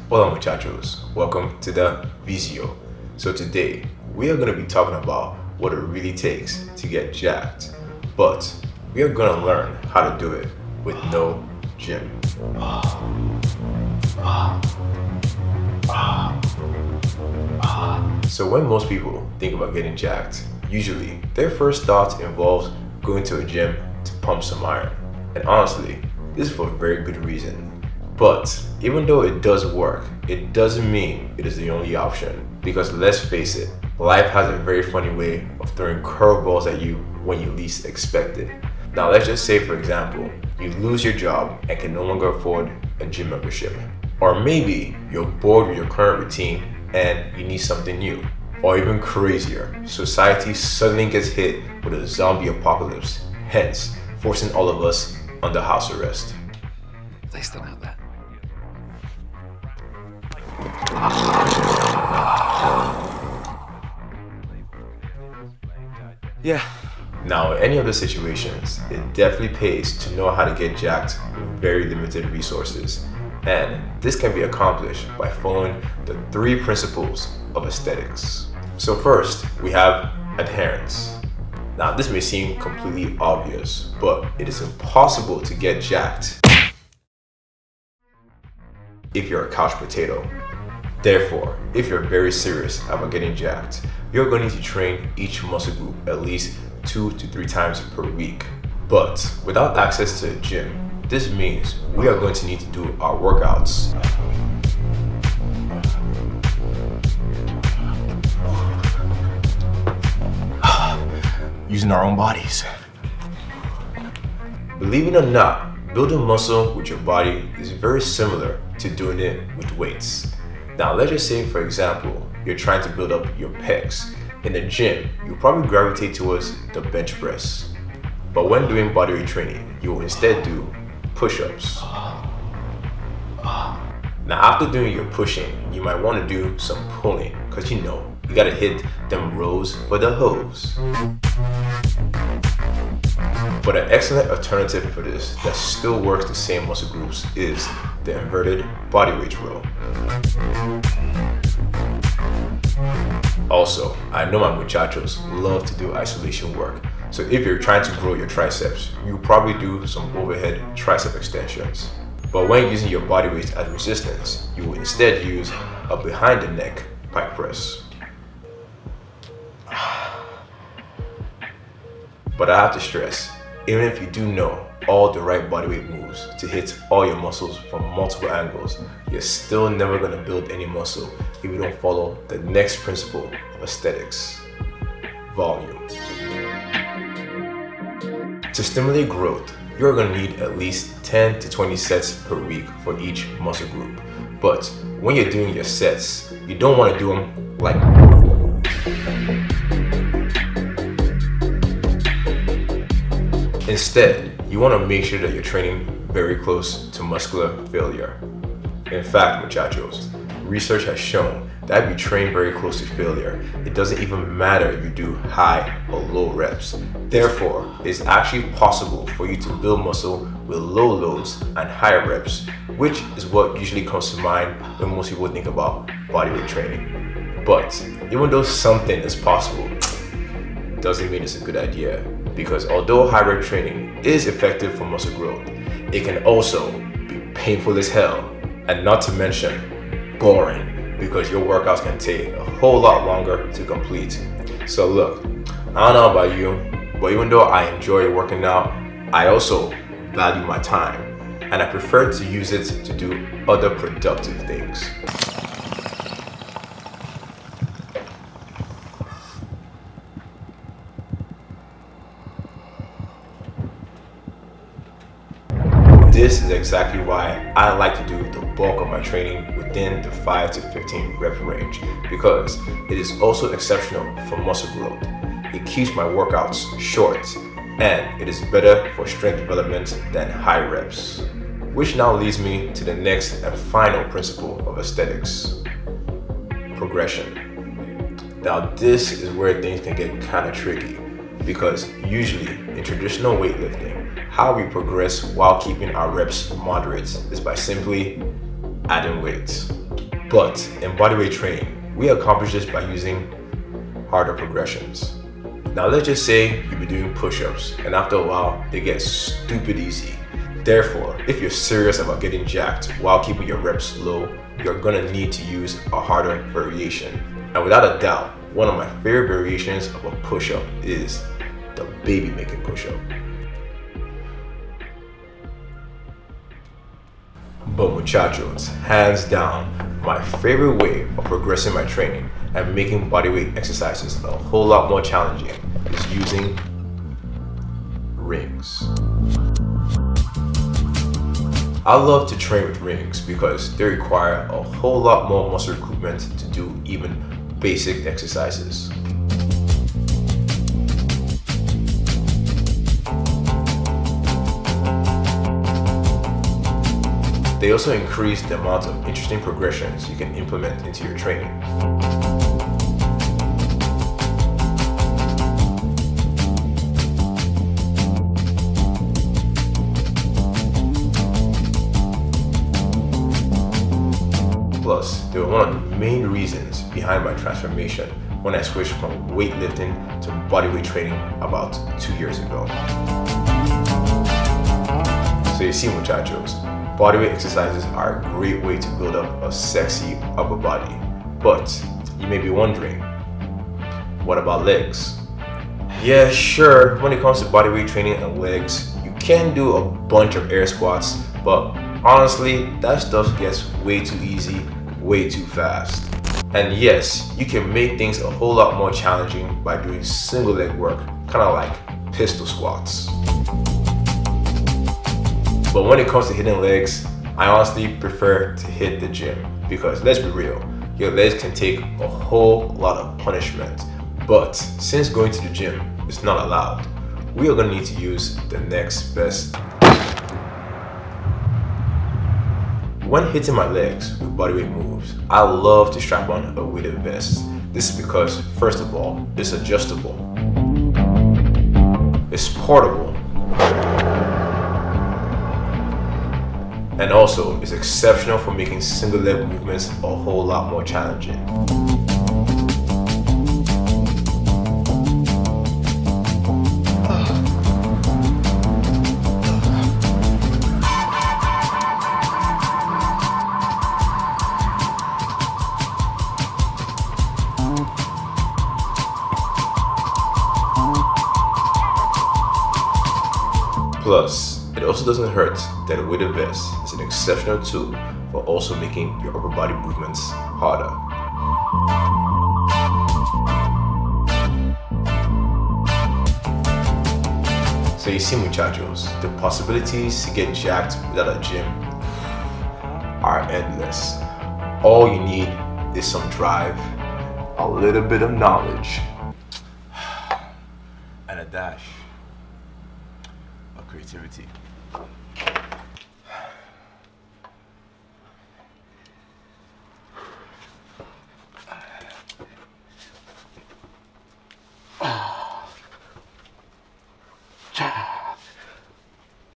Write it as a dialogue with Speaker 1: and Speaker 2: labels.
Speaker 1: Hola muchachos, welcome to the Physique. So today, we are going to be talking about what it really takes to get jacked, but we are going to learn how to do it with no gym. So when most people think about getting jacked, usually their first thought involves going to a gym to pump some iron. And honestly, this is for a very good reason. But even though it does work, it doesn't mean it is the only option. Because let's face it, life has a very funny way of throwing curveballs at you when you least expect it. Now let's just say, for example, you lose your job and can no longer afford a gym membership. Or maybe you're bored with your current routine and you need something new. Or even crazier, society suddenly gets hit with a zombie apocalypse, hence forcing all of us under house arrest.
Speaker 2: They still have that. Yeah.
Speaker 1: Now, in any of the situations, it definitely pays to know how to get jacked with very limited resources. And this can be accomplished by following the 3 principles of aesthetics. So first, we have adherents. Now, this may seem completely obvious, but it is impossible to get jacked if you're a couch potato. Therefore, if you're very serious about getting jacked, you're going to need to train each muscle group at least 2 to 3 times per week. But without access to a gym, this means we are going to need to do our workouts using our own bodies. Believe it or not, building muscle with your body is very similar to doing it with weights. Now let's just say, for example, you're trying to build up your pecs. In the gym, you'll probably gravitate towards the bench press. But when doing bodyweight training, you will instead do push-ups. Now after doing your pushing, you might want to do some pulling, because you gotta hit them rows for the hose. But an excellent alternative for this that still works the same muscle groups is the inverted bodyweight row. Also, I know my muchachos love to do isolation work. So if you're trying to grow your triceps, you probably do some overhead tricep extensions. But when using your body weight as resistance, you will instead use a behind the neck pike press. But I have to stress, even if you do know all the right bodyweight moves to hit all your muscles from multiple angles, you're still never going to build any muscle if you don't follow the next principle of aesthetics: volume. To stimulate growth, you're going to need at least 10 to 20 sets per week for each muscle group. But when you're doing your sets, you don't want to do them like Instead, you want to make sure that you're training very close to muscular failure. In fact, muchachos, research has shown that if you train very close to failure, it doesn't even matter if you do high or low reps. Therefore, it's actually possible for you to build muscle with low loads and high reps, which is what usually comes to mind when most people think about bodyweight training. But even though something is possible, it doesn't mean it's a good idea. Because although high rep training is effective for muscle growth, it can also be painful as hell, and not to mention boring, because your workouts can take a whole lot longer to complete. So look, I don't know about you, but even though I enjoy working out, I also value my time, and I prefer to use it to do other productive things. This is exactly why I like to do the bulk of my training within the 5 to 15 rep range, because it is also exceptional for muscle growth. It keeps my workouts short, and it is better for strength development than high reps. Which now leads me to the next and final principle of aesthetics: progression. Now this is where things can get kind of tricky, because usually in traditional weightlifting, how we progress while keeping our reps moderate is by simply adding weight. But in bodyweight training, we accomplish this by using harder progressions. Now let's just say you've been doing push-ups and after a while they get stupid easy. Therefore, if you're serious about getting jacked while keeping your reps low, you're gonna need to use a harder variation. And without a doubt, one of my favorite variations of a push-up is the baby making push-up. But muchachos, hands down, my favorite way of progressing my training and making bodyweight exercises a whole lot more challenging is using rings. I love to train with rings because they require a whole lot more muscle recruitment to do even basic exercises. They also increase the amount of interesting progressions you can implement into your training. Plus, they were one of the main reasons behind my transformation when I switched from weightlifting to bodyweight training about 2 years ago. So you see, muchachos, bodyweight exercises are a great way to build up a sexy upper body. But you may be wondering, what about legs? Yeah, sure, when it comes to bodyweight training and legs, you can do a bunch of air squats, but honestly, that stuff gets way too easy, way too fast. And yes, you can make things a whole lot more challenging by doing single leg work, kind of like pistol squats. But when it comes to hitting legs, I honestly prefer to hit the gym because let's be real, your legs can take a whole lot of punishment. But since going to the gym is not allowed, we are going to need to use the next best. When hitting my legs with bodyweight moves, I love to strap on a weighted vest. This is because, first of all, it's adjustable, it's portable, and also it's exceptional for making single leg movements a whole lot more challenging. Plus, it also doesn't hurt that a weighted vest is an exceptional tool for also making your upper body movements harder. So you see, muchachos, the possibilities to get jacked without a gym are endless. All you need is some drive, a little bit of knowledge, and a dash of creativity.